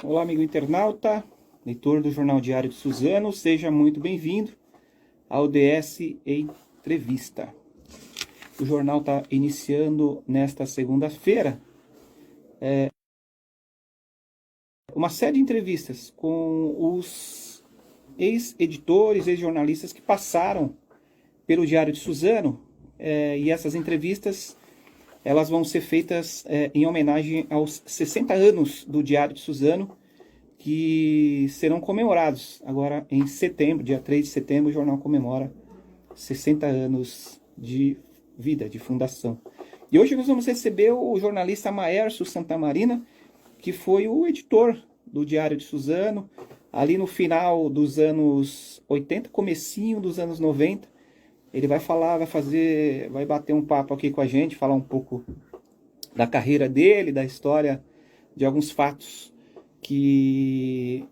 Olá, amigo internauta, leitor do Jornal Diário de Suzano, seja muito bem-vindo ao DS Entrevista. O jornal está iniciando nesta segunda-feira uma série de entrevistas com os ex-editores, ex-jornalistas que passaram pelo Diário de Suzano, e essas entrevistas elas vão ser feitas em homenagem aos 60 anos do Diário de Suzano, que serão comemorados agora em setembro, dia 3 de setembro, o jornal comemora 60 anos de vida, de fundação. E hoje nós vamos receber o jornalista Maércio Santamarina, que foi o editor do Diário de Suzano, ali no final dos anos 80, comecinho dos anos 90. Ele vai falar, vai bater um papo aqui com a gente, falar um pouco da carreira dele, da história, de alguns fatos que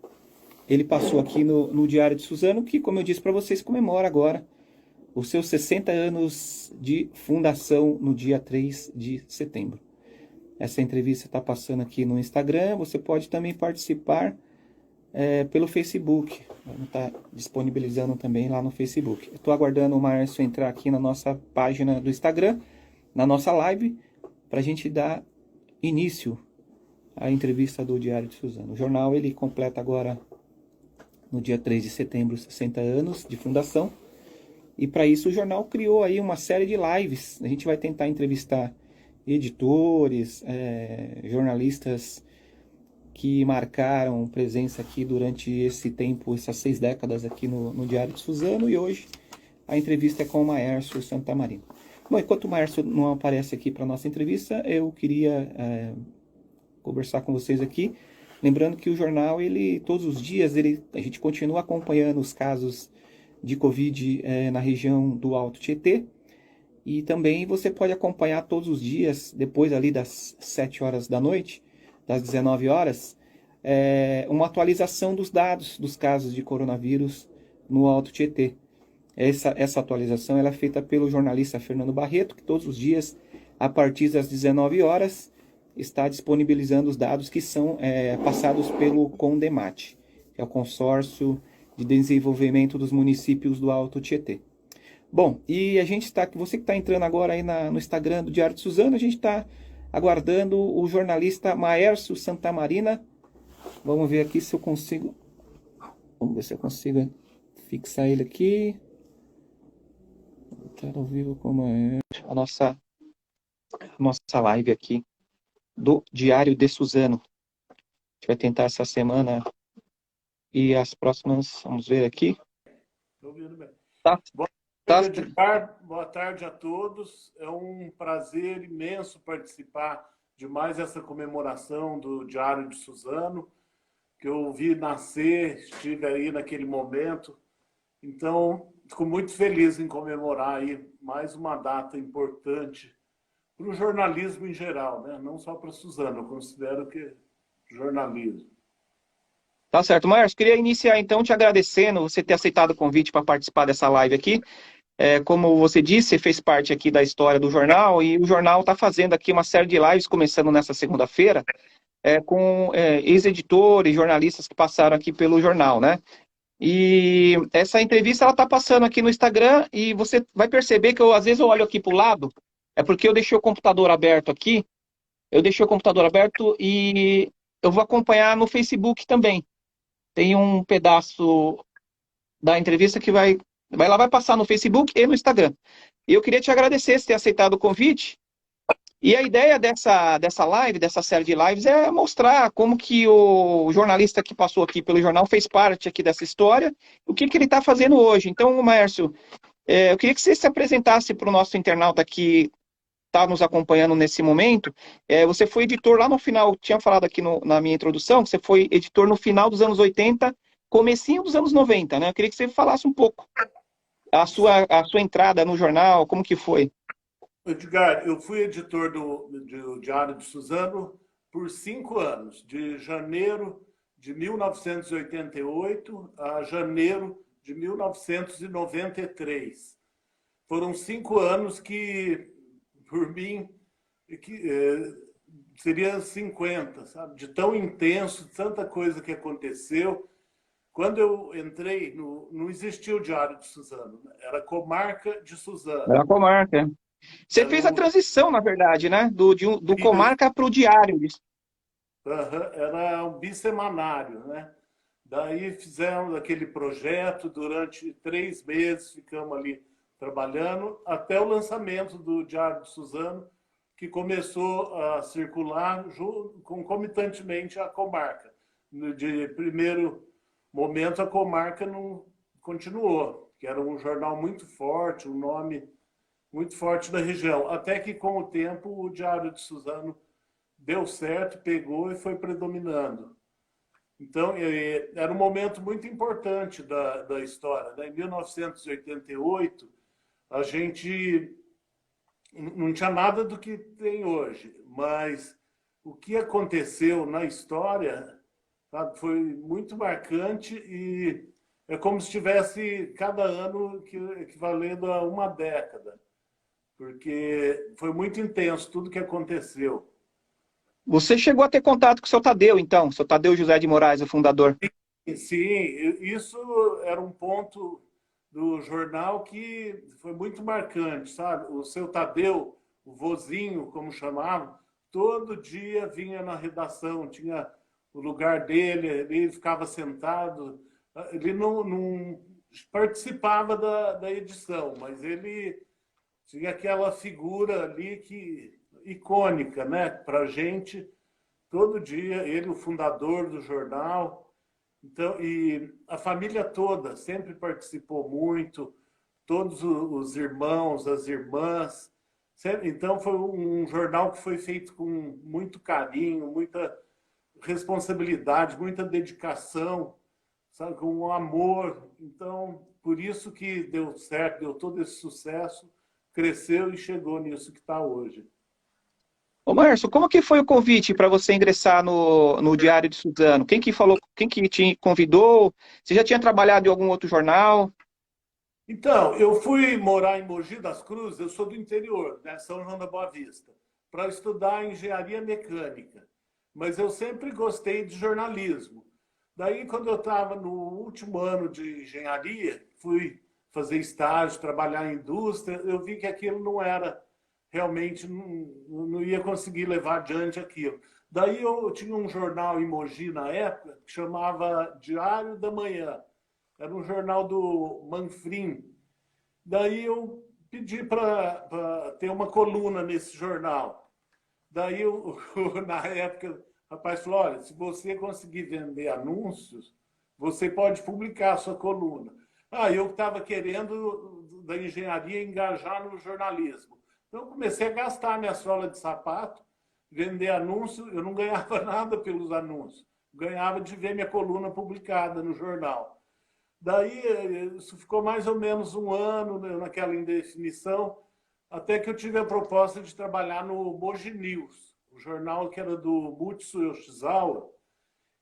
ele passou aqui no Diário de Suzano, que, como eu disse para vocês, comemora agora os seus 60 anos de fundação no dia 3 de setembro. Essa entrevista está passando aqui no Instagram, você pode também participar pelo Facebook, está disponibilizando também lá no Facebook. Estou aguardando o Márcio entrar aqui na nossa página do Instagram, na nossa live, para a gente dar início à entrevista do Diário de Suzano. O jornal ele completa agora, no dia 3 de setembro, 60 anos de fundação. E para isso o jornal criou aí uma série de lives. A gente vai tentar entrevistar editores, jornalistas que marcaram presença aqui durante esse tempo, essas 6 décadas aqui no Diário de Suzano. E hoje a entrevista é com o Maércio Santamarina. Bom, enquanto o Maércio não aparece aqui para a nossa entrevista, eu queria conversar com vocês aqui. Lembrando que o jornal, todos os dias, a gente continua acompanhando os casos de Covid na região do Alto Tietê. E também você pode acompanhar todos os dias, depois ali das 7 horas da noite, das 19 horas, uma atualização dos dados dos casos de coronavírus no Alto Tietê. Essa atualização ela é feita pelo jornalista Fernando Barreto, que todos os dias, a partir das 19 horas, está disponibilizando os dados que são passados pelo CONDEMAT, que é o Consórcio de Desenvolvimento dos Municípios do Alto Tietê. Bom, e a gente está, você que está entrando agora aí no Instagram do Diário de Suzano, a gente está aguardando o jornalista Maércio Santamarina. Vamos ver aqui se eu consigo, vamos ver se eu consigo fixar ele aqui. Estar ao vivo como é a nossa live aqui do Diário de Suzano. A gente vai tentar essa semana e as próximas, vamos ver aqui. Estou ouvindo bem. Tá. Boa tarde, Edgar. Boa tarde a todos. É um prazer imenso participar de mais essa comemoração do Diário de Suzano, que eu vi nascer, estive aí naquele momento. Então, fico muito feliz em comemorar aí mais uma data importante para o jornalismo em geral, né? Não só para Suzano, eu considero que jornalismo. Tá certo, Márcio. Queria iniciar então te agradecendo você ter aceitado o convite para participar dessa live aqui. Como você disse, você fez parte aqui da história do jornal e o jornal está fazendo aqui uma série de lives, começando nessa segunda-feira, com ex-editores, jornalistas que passaram aqui pelo jornal, né? E essa entrevista ela está passando aqui no Instagram e você vai perceber que às vezes eu olho aqui para o lado, é porque eu deixei o computador aberto aqui, e eu vou acompanhar no Facebook também. Tem um pedaço da entrevista que vai passar no Facebook e no Instagram. E eu queria te agradecer por ter aceitado o convite. E a ideia dessa live, dessa série de lives, é mostrar como que o jornalista que passou aqui pelo jornal fez parte aqui dessa história, o que ele está fazendo hoje. Então, Márcio, eu queria que você se apresentasse para o nosso internauta que está nos acompanhando nesse momento. Você foi editor lá no final, tinha falado aqui na minha introdução, que você foi editor no final dos anos 80, comecinho dos anos 90, né? Eu queria que você falasse um pouco a sua entrada no jornal, como que foi? Edgar, eu fui editor do Diário de Suzano por 5 anos, de janeiro de 1988 a janeiro de 1993. Foram 5 anos que, por mim, seria 50, sabe? De tão intenso, tanta coisa que aconteceu. Quando eu entrei, não existia o Diário de Suzano, né? Era a Comarca de Suzano. Era a comarca. É. Você Era fez a transição, na verdade, né? Do isso, comarca para o diário. era um bissemanário, né? Daí fizemos aquele projeto durante 3 meses, ficamos ali trabalhando até o lançamento do Diário de Suzano, que começou a circular concomitantemente à comarca. De primeiro momento, a comarca não continuou, que era um jornal muito forte, um nome muito forte da região. Até que, com o tempo, o Diário de Suzano deu certo, pegou e foi predominando. Então, era um momento muito importante da história, né? Em 1988, a gente não tinha nada do que tem hoje, mas o que aconteceu na história, sabe, foi muito marcante e é como se tivesse cada ano equivalendo a uma década, porque foi muito intenso tudo que aconteceu. Você chegou a ter contato com o seu Tadeu, então, seu Tadeu José de Moraes, o fundador. E, sim, isso era um ponto do jornal que foi muito marcante, sabe? O seu Tadeu, o vozinho, como chamavam, todo dia vinha na redação, tinha o lugar dele, ele ficava sentado, ele não participava da edição, mas ele tinha aquela figura ali que icônica, né, para a gente, todo dia, ele, o fundador do jornal. Então, e a família toda sempre participou muito, todos os irmãos, as irmãs. Então, foi um jornal que foi feito com muito carinho, muita responsabilidade, muita dedicação, sabe, com um amor. Então, por isso que deu certo, deu todo esse sucesso, cresceu e chegou nisso que está hoje. Ô, Márcio, como que foi o convite para você ingressar no Diário de Suzano? Quem que falou, quem que te convidou? Você já tinha trabalhado em algum outro jornal? Então, eu fui morar em Mogi das Cruzes, eu sou do interior, né, São João da Boa Vista, para estudar engenharia mecânica. Mas eu sempre gostei de jornalismo. Daí, quando eu estava no último ano de engenharia, fui fazer estágio, trabalhar em indústria, eu vi que aquilo não era realmente, não ia conseguir levar adiante aquilo. Daí eu tinha um jornal em Mogi na época que chamava Diário da Manhã. Era um jornal do Manfrim. Daí eu pedi para ter uma coluna nesse jornal. Daí, na época, o rapaz falou, olha, se você conseguir vender anúncios, você pode publicar a sua coluna. Ah, eu estava querendo, da engenharia, engajar no jornalismo. Então, eu comecei a gastar minha sola de sapato, vender anúncios. Eu não ganhava nada pelos anúncios. Ganhava de ver minha coluna publicada no jornal. Daí, isso ficou mais ou menos um ano, né, naquela indefinição, até que eu tive a proposta de trabalhar no Mogi News, o jornal que era do Mutsu Yoshizawa,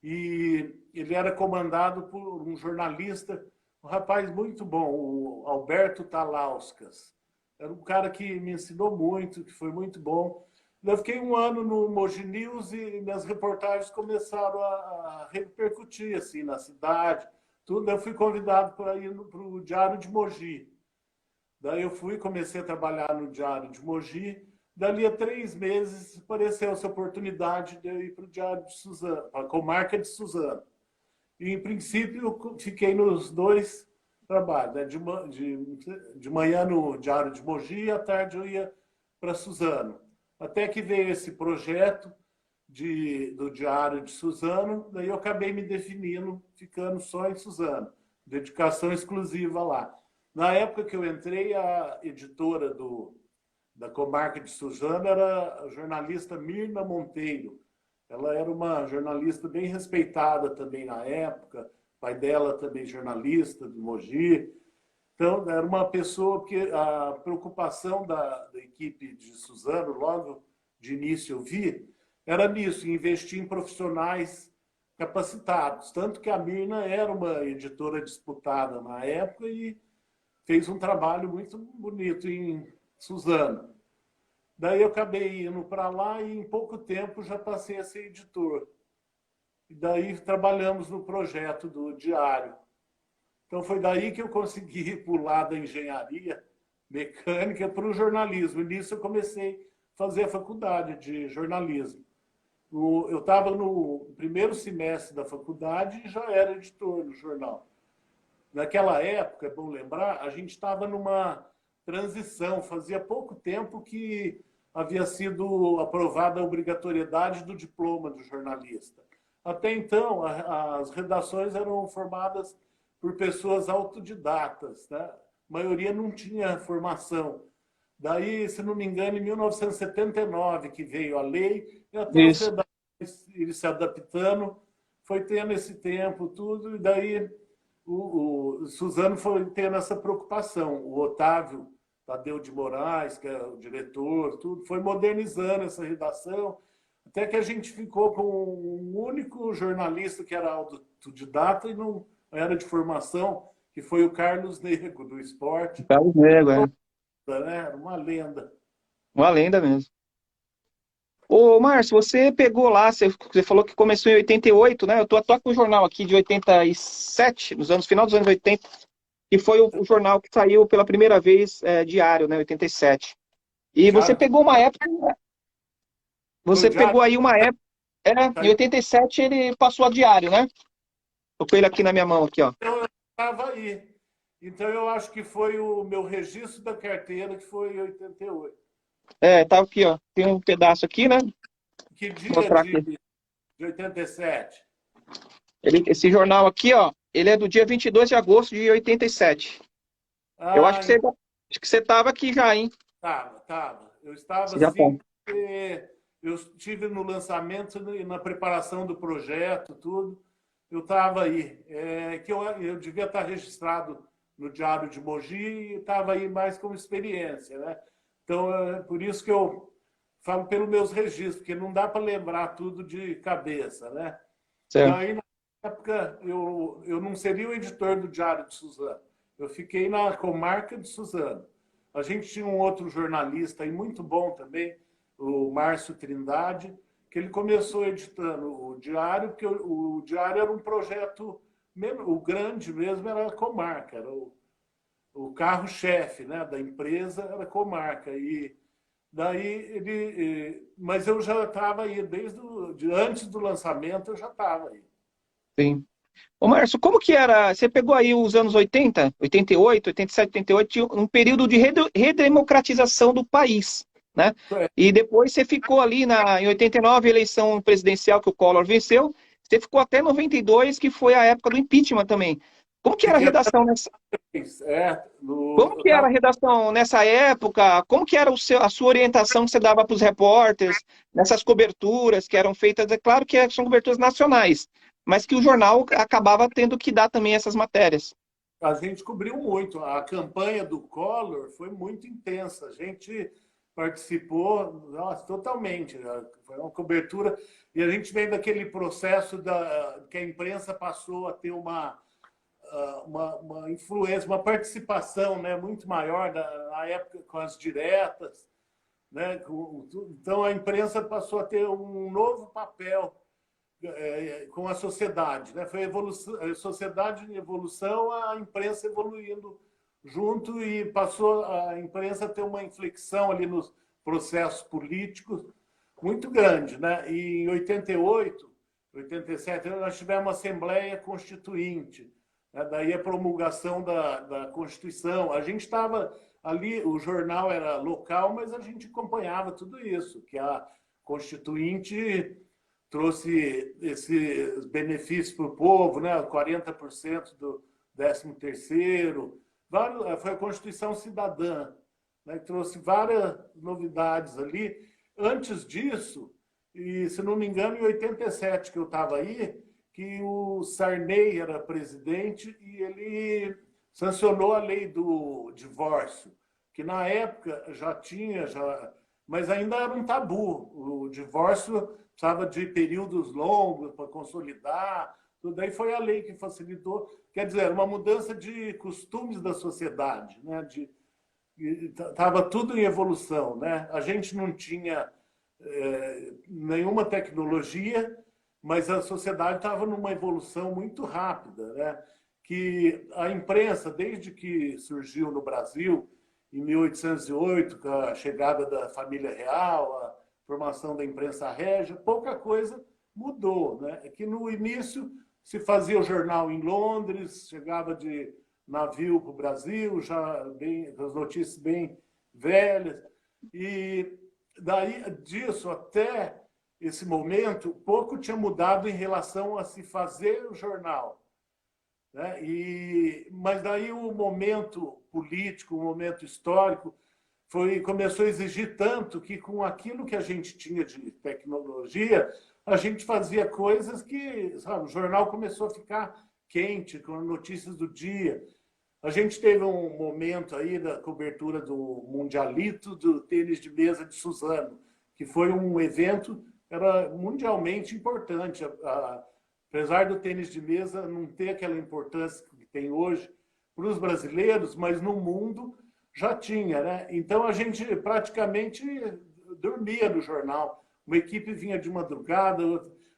e ele era comandado por um jornalista, um rapaz muito bom, o Alberto Talauskas. Era um cara que me ensinou muito, que foi muito bom. Eu fiquei um ano no Mogi News e minhas reportagens começaram a repercutir assim, na cidade. Tudo. Eu fui convidado para ir para o Diário de Mogi. Daí eu fui, comecei a trabalhar no Diário de Mogi. Dali a 3 meses apareceu essa oportunidade de eu ir para o Diário de Suzano, a comarca de Suzano. E, em princípio, eu fiquei nos dois trabalhos. Né? De manhã no Diário de Mogi e à tarde eu ia para Suzano. Até que veio esse projeto do Diário de Suzano, daí eu acabei me definindo, ficando só em Suzano. Dedicação exclusiva lá. Na época que eu entrei, a editora da comarca de Suzano era a jornalista Mirna Monteiro. Ela era uma jornalista bem respeitada também na época, o pai dela também jornalista de Mogi. Então, era uma pessoa que a preocupação da equipe de Suzano, logo de início eu vi, era nisso, investir em profissionais capacitados. Tanto que a Mirna era uma editora disputada na época e fez um trabalho muito bonito em Suzano. Daí eu acabei indo para lá e em pouco tempo já passei a ser editor. E daí trabalhamos no projeto do diário. Então foi daí que eu consegui pular da engenharia mecânica para o jornalismo. E nisso eu comecei a fazer a faculdade de jornalismo. Eu estava no primeiro semestre da faculdade e já era editor no jornal. Naquela época, é bom lembrar, a gente estava numa transição. Fazia pouco tempo que havia sido aprovada a obrigatoriedade do diploma do jornalista. Até então, as redações eram formadas por pessoas autodidatas, né? A maioria não tinha formação. Daí, se não me engano, em 1979 que veio a lei, e até os Isso. redatores irem se adaptando, foi tendo esse tempo, tudo, e daí o Suzano foi tendo essa preocupação. O Otávio Tadeu de Moraes, que é o diretor, tudo, foi modernizando essa redação, até que a gente ficou com um único jornalista que era autodidata e não era de formação, que foi o Carlos Nego, do esporte. Carlos Nego, é. Né? Uma lenda. Uma lenda mesmo. Ô, Márcio, você pegou lá, você falou que começou em 88, né? Eu tô com o jornal aqui de 87, final dos anos 80, que foi o jornal que saiu pela primeira vez diário, né? 87. E você Já pegou uma época, foi você diário? pegou aí uma época, em 87 ele passou a diário, né? Tô com ele aqui na minha mão, aqui, ó. Eu estava aí. Então, eu acho que foi o meu registro da carteira, que foi em 88. Tá aqui, ó. Tem um pedaço aqui, né? Que Vou dia mostrar aqui. de 87? Esse jornal aqui, ó, ele é do dia 22 de agosto de 87. Eu Ah, acho que você estava aqui já, hein? estava. Eu estava Você já tá. sim, porque eu estive no lançamento e na preparação do projeto, tudo. Eu estava aí. Que eu devia estar registrado no Diário de Mogi e estava aí mais como experiência, né? Então, é por isso que eu falo pelos meus registros, porque não dá para lembrar tudo de cabeça, né? Certo. Daí, na época, eu não seria o editor do Diário de Suzano. Eu fiquei na comarca de Suzano. A gente tinha um outro jornalista aí muito bom também, o Márcio Trindade, que ele começou editando o Diário, porque o Diário era um projeto, o grande mesmo era a comarca, era o carro-chefe, né, da empresa, era a comarca. E daí mas eu já estava aí, antes do lançamento eu já estava aí. Sim. Ô, Márcio, como que era? Você pegou aí os anos 80, 88, 87, 88, tinha um período de redemocratização do país, né? E depois você ficou ali em 89, a eleição presidencial que o Collor venceu, você ficou até 92, que foi a época do impeachment também. Como que era a Fiquei redação nessa... Como eu que era tava, a redação nessa época? Como que era a sua orientação que você dava para os repórteres nessas coberturas que eram feitas? É claro que são coberturas nacionais, mas que o jornal acabava tendo que dar também essas matérias. a gente cobriu muito. A campanha do Collor foi muito intensa. A gente participou, nossa, totalmente. Foi uma cobertura. E a gente vem daquele processo que a imprensa passou a ter uma influência, uma participação, né, muito maior na época com as diretas. Né? Então, a imprensa passou a ter um novo papel com a sociedade. Né? Foi a sociedade em evolução, a imprensa evoluindo junto e passou a imprensa a ter uma inflexão ali nos processos políticos muito grande. Né? E em 88, 87, nós tivemos uma Assembleia Constituinte, né? Daí a promulgação da Constituição. A gente estava ali, o jornal era local, mas a gente acompanhava tudo isso, que a Constituinte trouxe esses benefícios para o povo, né? 40% do 13º, foi a Constituição Cidadã, né? Que trouxe várias novidades ali. Antes disso, e se não me engano, em 87 que eu estava aí, que o Sarney era presidente e ele sancionou a lei do divórcio, que na época já tinha, mas ainda era um tabu. O divórcio precisava de períodos longos para consolidar. Tudo aí foi a lei que facilitou. Quer dizer, uma mudança de costumes da sociedade, né? estava tudo em evolução, né? A gente não tinha nenhuma tecnologia, mas a sociedade estava numa evolução muito rápida, né? Que a imprensa, desde que surgiu no Brasil, em 1808, com a chegada da família real, a formação da imprensa régia, pouca coisa mudou, né? É que no início se fazia o jornal em Londres, chegava de navio para o Brasil, já bem, as notícias bem velhas, e daí disso até esse momento, pouco tinha mudado em relação a se fazer o jornal, né? Mas daí o momento político, o momento histórico, começou a exigir tanto que com aquilo que a gente tinha de tecnologia, a gente fazia coisas que, sabe, o jornal começou a ficar quente com notícias do dia. A gente teve um momento aí da cobertura do Mundialito do tênis de mesa de Suzano, que foi um evento era mundialmente importante. Apesar do tênis de mesa não ter aquela importância que tem hoje para os brasileiros, mas no mundo já tinha, né? Então a gente praticamente dormia no jornal. Uma equipe vinha de madrugada,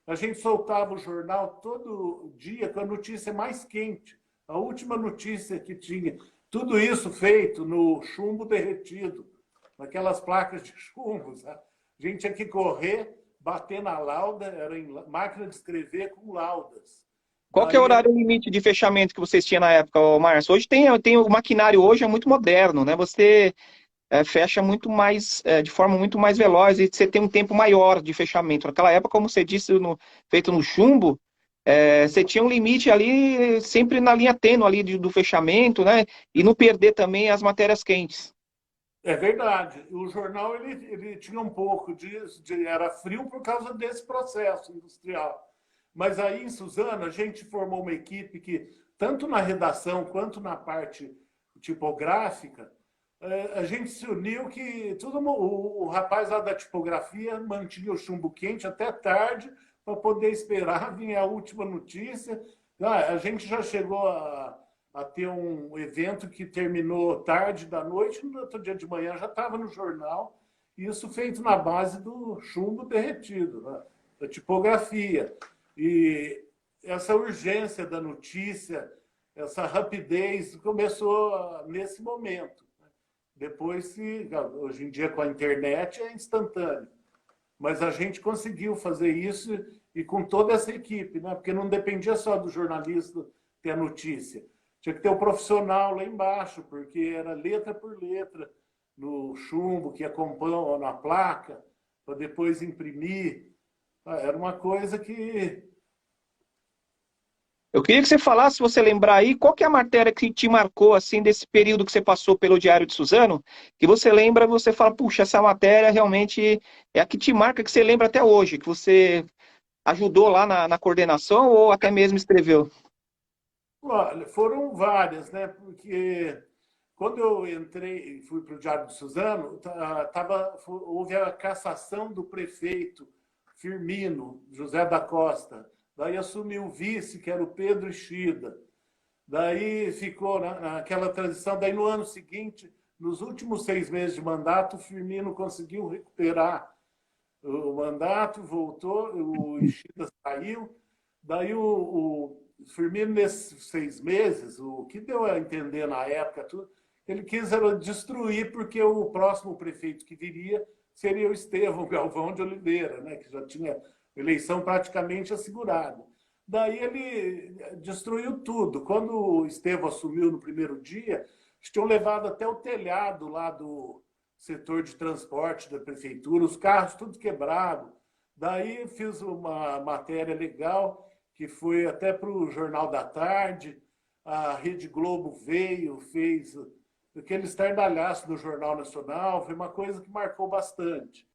a gente soltava o jornal todo dia com a notícia mais quente, a última notícia que tinha. Tudo isso feito no chumbo derretido, naquelas placas de chumbo, sabe? A gente tinha que correr, bater na lauda, era em máquina de escrever com laudas. Qual que é o horário limite de fechamento que vocês tinham na época, Márcio? Hoje tem o maquinário hoje é muito moderno, né? Você fecha muito mais, de forma muito mais veloz e você tem um tempo maior de fechamento. Naquela época, como você disse, feito no chumbo, você tinha um limite ali, sempre na linha tênue ali do fechamento, né? E não perder também as matérias quentes. É verdade. O jornal ele tinha um pouco disso, era frio por causa desse processo industrial. Mas aí em Suzano a gente formou uma equipe que, tanto na redação quanto na parte tipográfica, a gente se uniu que o rapaz lá da tipografia mantinha o chumbo quente até tarde para poder esperar vir a última notícia. A gente já chegou a ter um evento que terminou tarde da noite, no outro dia de manhã já estava no jornal, isso feito na base do chumbo derretido, né? Da tipografia. E essa urgência da notícia, essa rapidez começou nesse momento. Depois, hoje em dia com a internet é instantâneo. Mas a gente conseguiu fazer isso e com toda essa equipe, né? Porque não dependia só do jornalista ter a notícia. Tinha que ter o profissional lá embaixo, porque era letra por letra, no chumbo que acompanha na placa, para depois imprimir. Era uma coisa que... Eu queria que você falasse, se você lembrar aí, qual que é a matéria que te marcou, assim, desse período que você passou pelo Diário de Suzano, que você lembra, você fala, puxa, essa matéria realmente é a que te marca, que você lembra até hoje, que você ajudou lá na coordenação ou até mesmo escreveu? Olha, foram várias, né? Porque quando eu entrei e fui para o Diário de Suzano, houve a cassação do prefeito Firmino, José da Costa. Daí assumiu o vice, que era o Pedro Ishida. Daí ficou naquela transição. Daí no ano seguinte, nos últimos 6 meses de mandato, o Firmino conseguiu recuperar o mandato, voltou, o Ishida saiu. Daí o Firmino, nesses 6 meses, o que deu a entender na época, tudo, ele quis destruir, porque o próximo prefeito que viria seria o Estevão Galvão de Oliveira, né, que já tinha eleição praticamente assegurada. Daí ele destruiu tudo. Quando o Estevão assumiu no primeiro dia, eles tinham levado até o telhado lá do setor de transporte da prefeitura, os carros tudo quebrado. Daí fiz uma matéria legal, que foi até para o Jornal da Tarde, a Rede Globo veio, fez aquele estardalhaço do Jornal Nacional, foi uma coisa que marcou bastante.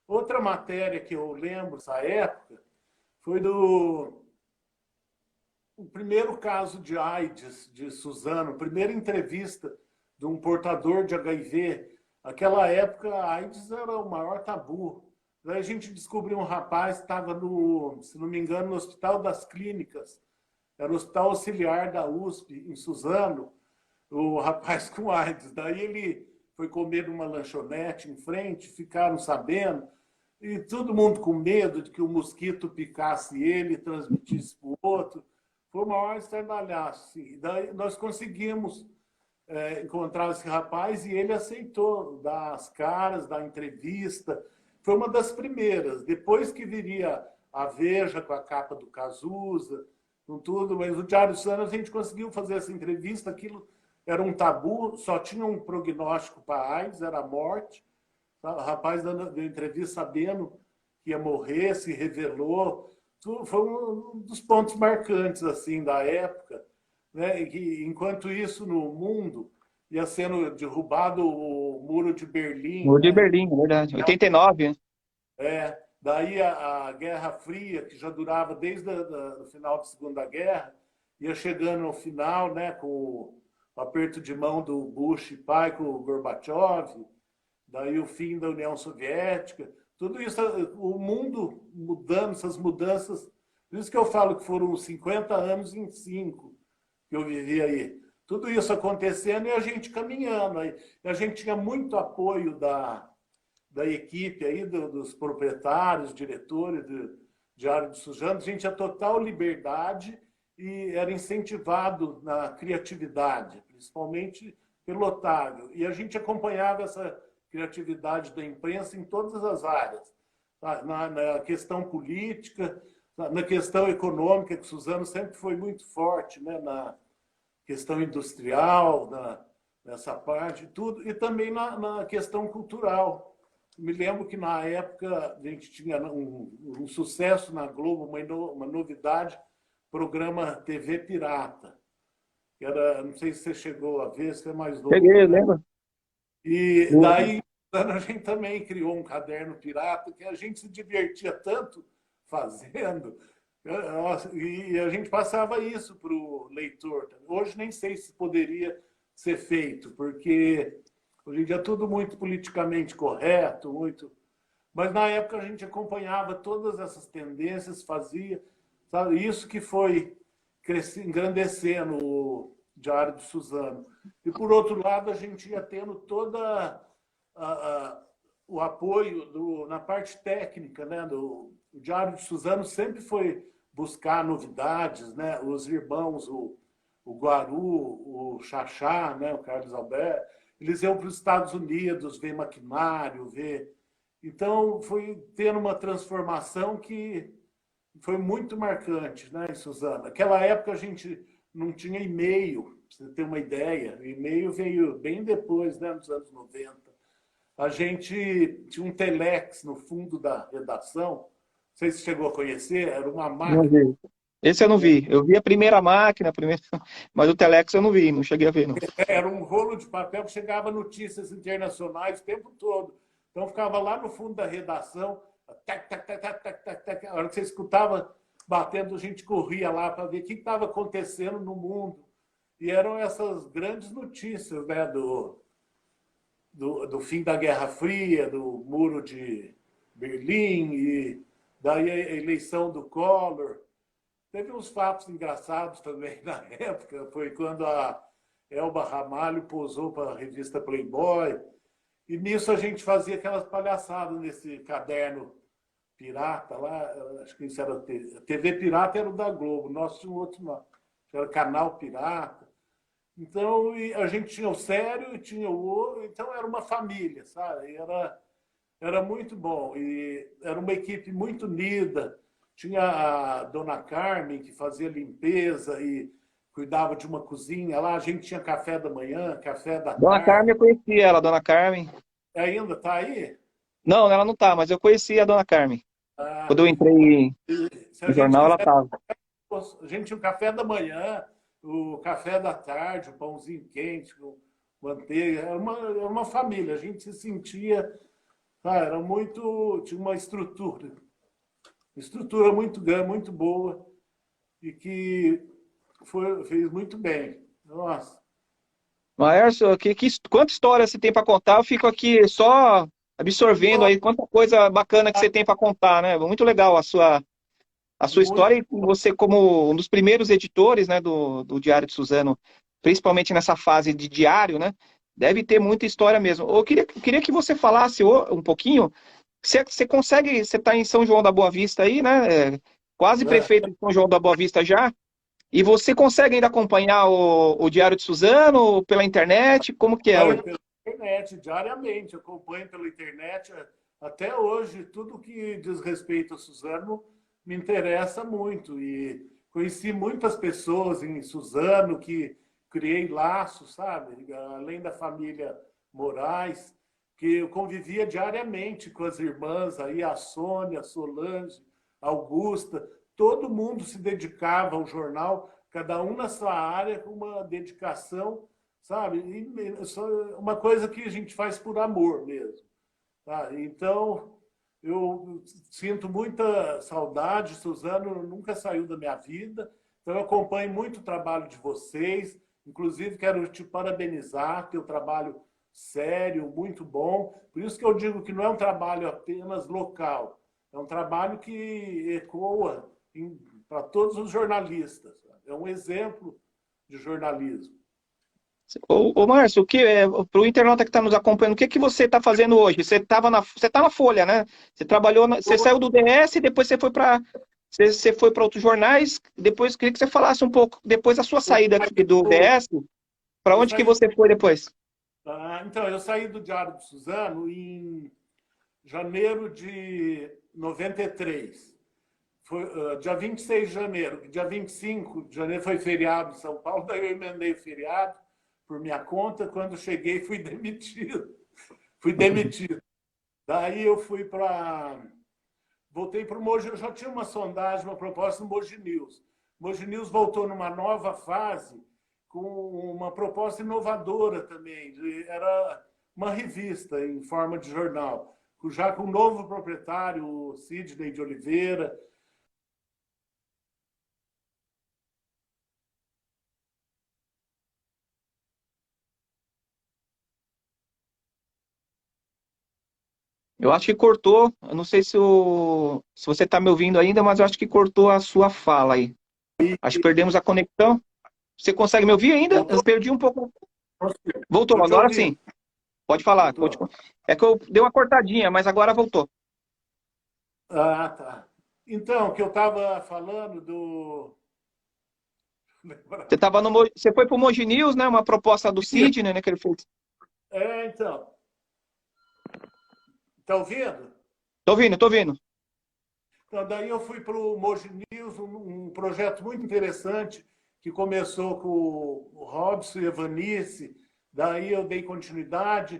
Outra matéria que eu lembro dessa época foi o primeiro caso de AIDS de Suzano, a primeira entrevista de um portador de HIV. Naquela época, a AIDS era o maior tabu. Daí a gente descobriu um rapaz que estava, se não me engano, no Hospital das Clínicas, era o Hospital Auxiliar da USP, em Suzano, o rapaz com AIDS. Daí ele foi comer numa lanchonete em frente, ficaram sabendo, e todo mundo com medo de que o mosquito picasse ele e transmitisse para o outro. Foi o maior estardalhaço. Assim. Daí nós conseguimos encontrar esse rapaz e ele aceitou dar as caras, dar entrevista. Foi uma das primeiras. Depois que viria a Veja com a capa do Cazuza, com tudo, mas o Diário de Suzano a gente conseguiu fazer essa entrevista, aquilo era um tabu, só tinha um prognóstico para AIDS, era a morte. O rapaz deu entrevista sabendo que ia morrer, se revelou. Foi um dos pontos marcantes assim da época, né? E que, enquanto isso, no mundo, ia sendo derrubado o Muro de Berlim, Muro de né? Berlim, é verdade. 89, né? Daí a Guerra Fria, que já durava desde o final da Segunda Guerra, ia chegando ao final, né, com o aperto de mão do Bush pai com o Gorbachev, daí o fim da União Soviética, tudo isso, o mundo mudando, essas mudanças, por isso que eu falo que foram 50 anos em 5 que eu vivi aí. Tudo isso acontecendo e a gente caminhando. Aí. A gente tinha muito apoio da equipe aí, dos proprietários, diretores do Diário de Suzano. A gente tinha total liberdade e era incentivado na criatividade, principalmente pelo Otávio. E a gente acompanhava essa criatividade da imprensa em todas as áreas. Na questão política, na questão econômica, que Suzano sempre foi muito forte, né? Na questão industrial, nessa parte, tudo, e também na questão cultural. Me lembro que na época a gente tinha um sucesso na Globo, uma novidade, programa TV Pirata. Que era, não sei se você chegou a ver, você é mais Cheguei, novo, né? lembra? E daí a gente também criou um caderno pirata que a gente se divertia tanto fazendo. E a gente passava isso para o leitor. Hoje nem sei se poderia ser feito, porque hoje em dia é tudo muito politicamente correto, muito. Mas na época a gente acompanhava todas essas tendências, fazia, sabe? Isso que foi engrandecendo o Diário de Suzano. E por outro lado, a gente ia tendo toda o apoio na parte técnica, né? O Diário de Suzano sempre foi buscar novidades, né? Os irmãos, o Guaru, o Xaxá, né? O Carlos Alberto, eles iam para os Estados Unidos ver maquinário, ver. Então, foi tendo uma transformação que foi muito marcante, né, Suzana? Naquela época a gente não tinha e-mail, para você ter uma ideia. O e-mail veio bem depois, né, nos anos 90. A gente tinha um telex no fundo da redação, não sei se chegou a conhecer, era uma Não máquina. vi. Esse eu não vi. Eu vi a primeira máquina, mas o Telex eu não vi, não cheguei a ver, não. Era um rolo de papel que chegava notícias internacionais o tempo todo. Então ficava lá no fundo da redação, tac, tac, tac, tac, tac, tac, tac. A hora que você escutava batendo, a gente corria lá para ver o que estava acontecendo no mundo. E eram essas grandes notícias, né, do fim da Guerra Fria, do Muro de Berlim, e daí a eleição do Collor. Teve uns fatos engraçados também na época, foi quando a Elba Ramalho posou para a revista Playboy, e nisso a gente fazia aquelas palhaçadas nesse caderno pirata lá, acho que isso era TV Pirata, era o da Globo, nosso tinha um outro nome, era Canal Pirata. Então a gente tinha o sério e tinha o outro, então era uma família, sabe? Era muito bom, e era uma equipe muito unida. Tinha a dona Carmen, que fazia limpeza e cuidava de uma cozinha lá. A gente tinha café da manhã, café da Dona tarde. Carmen, eu conheci ela, Dona Carmen. Ainda está aí? Não, ela não tá, mas eu conheci a Dona Carmen. Ah, Quando eu entrei se a no gente jornal, ela quiser, tava. a gente tinha o café da manhã, o café da tarde, o pãozinho quente, com manteiga. Era uma família. A gente se sentia, era muito, tinha uma estrutura muito grande, muito boa, e que fez muito bem. Nossa. Laércio, quanta história você tem para contar? Eu fico aqui só absorvendo aí quanta coisa bacana que você tem para contar, né? Muito legal a sua Muito. história e você como um dos primeiros editores, né, do Diário de Suzano principalmente nessa fase de diário, né? Deve ter muita história mesmo. Eu queria que você falasse um pouquinho. Você consegue, você está em São João da Boa Vista aí, né? Quase É, prefeito de São João da Boa Vista já. E você consegue ainda acompanhar o Diário de Suzano pela internet? Como que é hoje? acompanho pela internet diariamente, acompanho pela internet. Até hoje, tudo que diz respeito a Suzano me interessa muito. E conheci muitas pessoas em Suzano que criei laços, sabe? Além da família Moraes, que eu convivia diariamente com as irmãs aí, a Sônia, a Solange, a Augusta. Todo mundo se dedicava ao jornal, cada um na sua área, com uma dedicação, sabe? E uma coisa que a gente faz por amor mesmo. Tá? Então, eu sinto muita saudade, Suzano nunca saiu da minha vida, então eu acompanho muito o trabalho de vocês, inclusive quero te parabenizar, teu trabalho sério, muito bom, por isso que eu digo que não é um trabalho apenas local, é um trabalho que ecoa para todos os jornalistas, é um exemplo de jornalismo. Ô, Márcio, para o internauta que está nos acompanhando, o que que você está fazendo hoje? Você tá na Folha, né? Você trabalhou, você saiu do DS, depois você foi para outros jornais. Depois queria que você falasse um pouco depois da sua saída aqui do DS. Para Eu onde que saí, você foi depois? então, eu saí do Diário de Suzano em janeiro de 93. Foi, dia 26 de janeiro. Dia 25 de janeiro foi feriado em São Paulo, daí eu emendei o feriado por minha conta. Quando cheguei, fui demitido. Fui demitido. Daí eu fui para. Voltei para o Mogi. Eu já tinha uma sondagem, uma proposta no Mogi News. Mogi News voltou numa nova fase com uma proposta inovadora também. Era uma revista em forma de jornal, já com um novo proprietário, o Sidney de Oliveira. Eu acho que cortou. Eu não sei se você está me ouvindo ainda, mas eu acho que cortou a sua fala aí. Acho que perdemos a conexão. Você consegue me ouvir ainda? Eu Voltou? perdi um pouco. Voltou, Estou te agora ouvindo. sim. Pode falar. Voltou. É que eu dei uma cortadinha, mas agora voltou. Ah, tá. Então, que eu estava falando do. Você foi para o Mogi News, né? Uma proposta do Sidney, né? Que ele fez. Então. Está ouvindo? Tô ouvindo, tô ouvindo. Então, daí eu fui para o Mogi News, um projeto muito interessante que começou com o Robson e a Vanice. Daí eu dei continuidade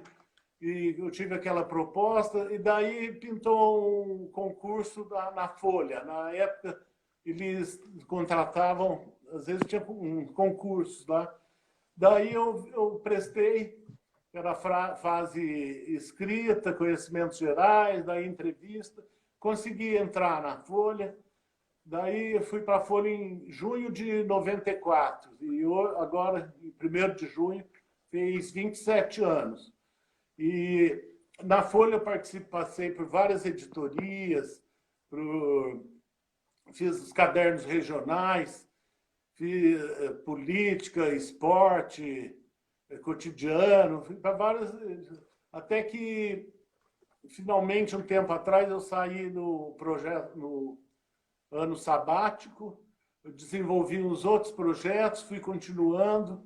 e eu tive aquela proposta. E daí pintou um concurso na Folha. Na época, eles contratavam, às vezes tinha um concurso lá. Daí eu prestei, era fase escrita, conhecimentos gerais, daí entrevista. Consegui entrar na Folha, daí eu fui para a Folha em junho de 94. E agora, em 1º de junho, fez 27 anos. E na Folha eu passei por várias editorias, fiz os cadernos regionais, fiz política, esporte, cotidiano, fui para várias. Até que, finalmente, um tempo atrás, eu saí no projeto, no ano sabático, eu desenvolvi uns outros projetos, fui continuando.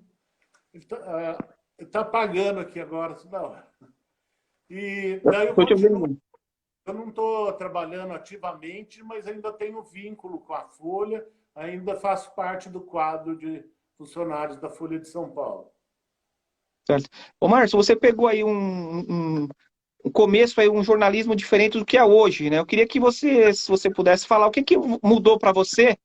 Está pagando aqui agora, toda hora. E daí eu Tô te continuo. ouvindo. Eu não estou trabalhando ativamente, mas ainda tenho vínculo com a Folha, ainda faço parte do quadro de funcionários da Folha de São Paulo. Certo. Ô, Márcio, você pegou aí um começo aí, um jornalismo diferente do que é hoje, né? Eu queria que você, se você pudesse falar, o que que mudou para você,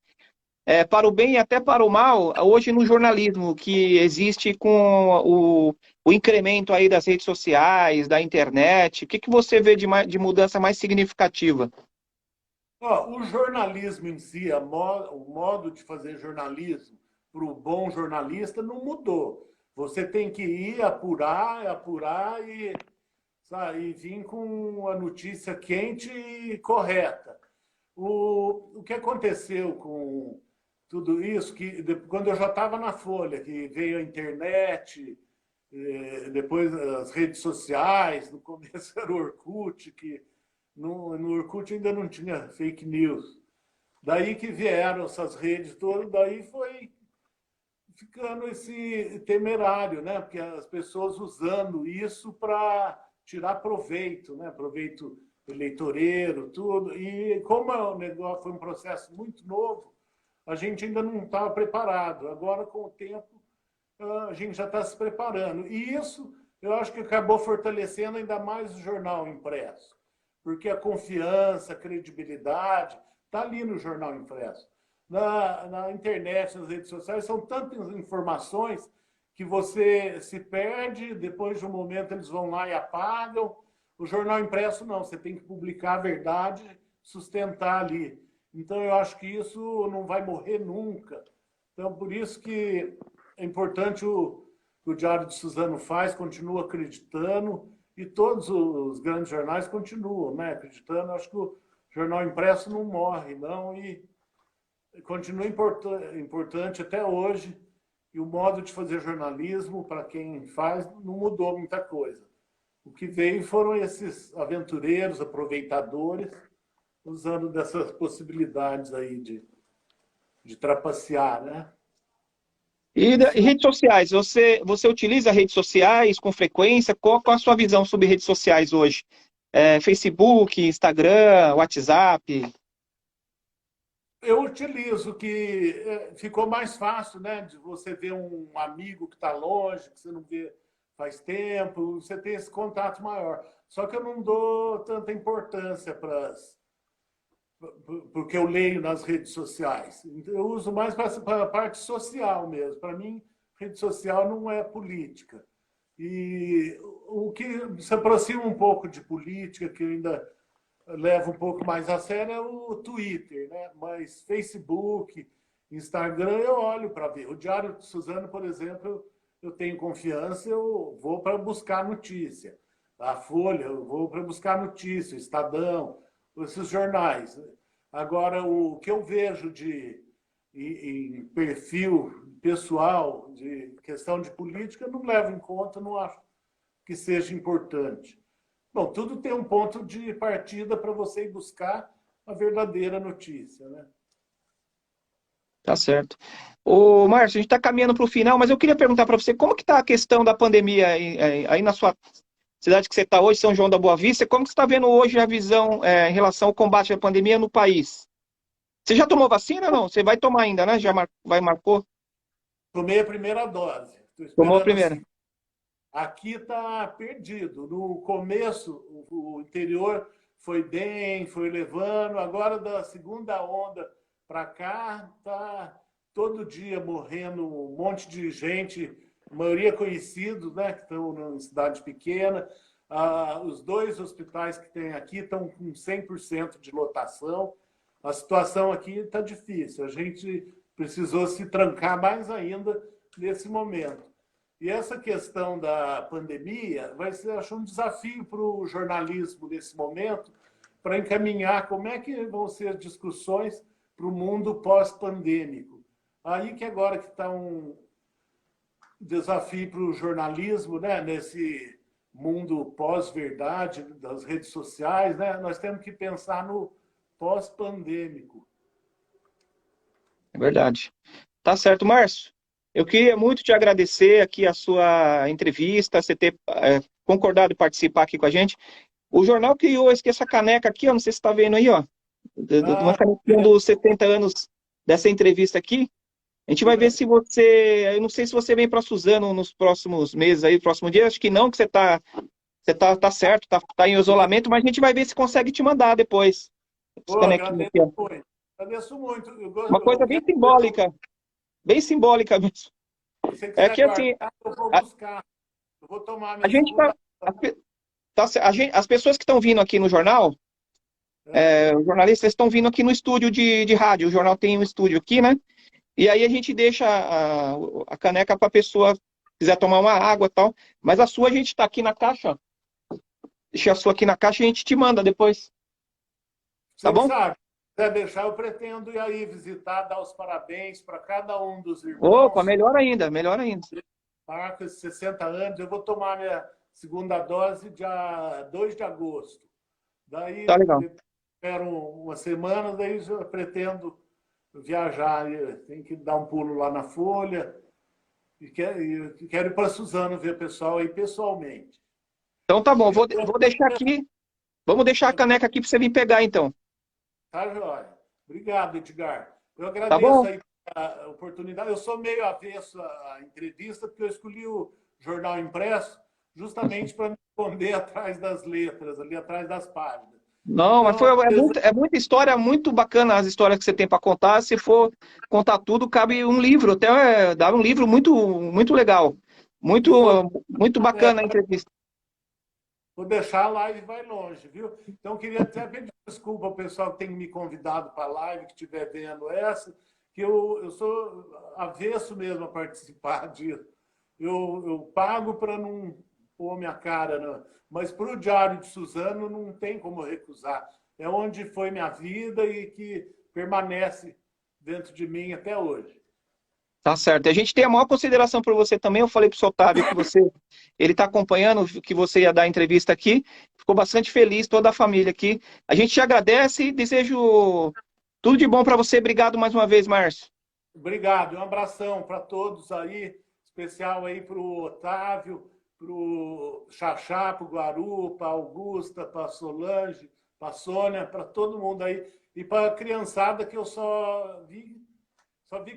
para o bem e até para o mal, hoje no jornalismo, que existe com o incremento aí das redes sociais, da internet, o que que você vê de mudança mais significativa? O jornalismo em si, o modo de fazer jornalismo para o bom jornalista não mudou. Você tem que ir apurar, apurar e, sabe, e vir com a notícia quente e correta. O que aconteceu com tudo isso, que quando eu já estava na Folha, que veio a internet, depois as redes sociais, no começo era o Orkut, que no Orkut ainda não tinha fake news. Daí que vieram essas redes todas, daí foi ficando esse temerário, né? Porque as pessoas usando isso para tirar proveito, né? Proveito eleitoreiro, tudo. E como o negócio foi um processo muito novo, a gente ainda não estava preparado. Agora, com o tempo, a gente já está se preparando. E isso, eu acho que acabou fortalecendo ainda mais o jornal impresso, porque a confiança, a credibilidade está ali no jornal impresso. Na internet, nas redes sociais, são tantas informações que você se perde, depois de um momento eles vão lá e apagam. O jornal impresso não, você tem que publicar a verdade, sustentar ali. Então eu acho que isso não vai morrer nunca. Então por isso que é importante o Diário de Suzano faz, continua acreditando, e todos os grandes jornais continuam, né, acreditando. Acho que o jornal impresso não morre, não, e continua importante até hoje. E o modo de fazer jornalismo, para quem faz, não mudou muita coisa. O que veio foram esses aventureiros, aproveitadores, usando dessas possibilidades aí de trapacear, né? E redes sociais, você utiliza redes sociais com frequência? Qual a sua visão sobre redes sociais hoje? Facebook, Instagram, WhatsApp? Eu utilizo, que ficou mais fácil, né? De você ver um amigo que está longe, que você não vê faz tempo, você tem esse contato maior. Só que eu não dou tanta importância para porque eu leio nas redes sociais. Eu uso mais para a parte social mesmo. Para mim, rede social não é política. E o que se aproxima um pouco de política, que eu ainda levo um pouco mais a sério, é o Twitter, né? Mas Facebook, Instagram, eu olho para ver. O Diário de Suzano, por exemplo, eu tenho confiança, eu vou para buscar notícia. A Folha, eu vou para buscar notícia, o Estadão, esses jornais. Agora, o que eu vejo em perfil pessoal, de questão de política, eu não levo em conta, não acho que seja importante. Bom, tudo tem um ponto de partida para você ir buscar a verdadeira notícia, né? Tá certo. Ô, Márcio, a gente está caminhando para o final, mas eu queria perguntar para você, como que está a questão da pandemia aí na sua cidade que você está hoje, São João da Boa Vista, como que você está vendo hoje a visão em relação ao combate à pandemia no país? Você já tomou vacina ou não? Você vai tomar ainda, né? Marcou? Tomei a primeira dose, estou Tomou a esperando a primeira. segunda. Aqui está perdido. No começo, o interior foi bem, foi levando. Agora, da segunda onda para cá, está todo dia morrendo um monte de gente, a maioria conhecidos, né, que estão em cidade pequena. Os dois hospitais que tem aqui estão com 100% de lotação. A situação aqui está difícil. A gente precisou se trancar mais ainda nesse momento. E essa questão da pandemia vai ser, acho, um desafio para o jornalismo nesse momento, para encaminhar como é que vão ser as discussões para o mundo pós-pandêmico. Aí que agora que está um desafio para o jornalismo, né, nesse mundo pós-verdade das redes sociais, né, nós temos que pensar no pós-pandêmico. É verdade. Tá certo, Márcio. Eu queria muito te agradecer aqui a sua entrevista, você ter concordado em participar aqui com a gente. O jornal criou essa caneca aqui, ó, não sei se você está vendo aí, ó, uma canequinha dos 70 anos dessa entrevista aqui. A gente vai ver se você, eu não sei se você vem para Suzano nos próximos meses aí, próximo dia, acho que não, que tá certo, tá em isolamento, mas a gente vai ver se consegue te mandar depois. Essa Pô, canequinha aqui, ó. agradeço muito. Uma coisa bem simbólica mesmo. Se você É quiser que assim, guardar, eu vou buscar. Eu vou tomar a minha gente segunda. as pessoas que estão vindo aqui no jornal, os jornalistas estão vindo aqui no estúdio de rádio, o jornal tem um estúdio aqui, né? E aí a gente deixa a caneca para a pessoa quiser tomar uma água e tal, mas a sua a gente está aqui na caixa, ó. Deixa a sua aqui na caixa e a gente te manda depois, tá Você que bom? sabe. quiser deixar, eu pretendo ir aí visitar, dar os parabéns para cada um dos Opa, irmãos. melhor ainda, melhor ainda. Marca esses 60 anos. Eu vou tomar minha segunda dose dia 2 de agosto. Daí, Tá legal. espero uma semana, daí eu pretendo viajar. Tem que dar um pulo lá na Folha. E quero ir para Suzano ver o pessoal aí pessoalmente. Então tá bom, vou deixar aqui. Vamos deixar a caneca aqui para você vir pegar, então. Tá, joia. Obrigado, Edgar. Eu Tá agradeço bom? aí a oportunidade. Eu sou meio avesso à entrevista, porque eu escolhi o jornal impresso justamente para me esconder atrás das letras, ali atrás das páginas. Não, mas Então, é muita história, muito bacana as histórias que você tem para contar. Se for contar tudo, cabe um livro, até dar um livro muito, muito legal. Muito, vou, muito bacana a entrevista. vou deixar a live vai longe, viu? Então, queria até pedir desculpa ao pessoal que tem me convidado para a live, que estiver vendo essa, que eu sou avesso mesmo a participar disso. Eu pago para não pôr minha cara, não. Mas para o Diário de Suzano não tem como recusar. É onde foi minha vida e que permanece dentro de mim até hoje. Tá certo. E a gente tem a maior consideração por você também. Eu falei pro seu Otávio que ele está acompanhando, que você ia dar entrevista aqui. Ficou bastante feliz, toda a família aqui. A gente te agradece e desejo tudo de bom para você. Obrigado mais uma vez, Márcio. Obrigado. Um abração para todos aí, especial aí para o Otávio, para o Xaxá, para o Guaru, para a Augusta, para a Solange, para a Sônia, para todo mundo aí. E para a criançada que eu só vi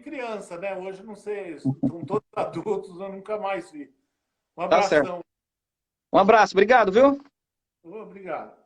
criança, né? Hoje não sei, são todos adultos, eu nunca mais vi. Um Tá certo. abração. Um abraço, obrigado, viu? Obrigado.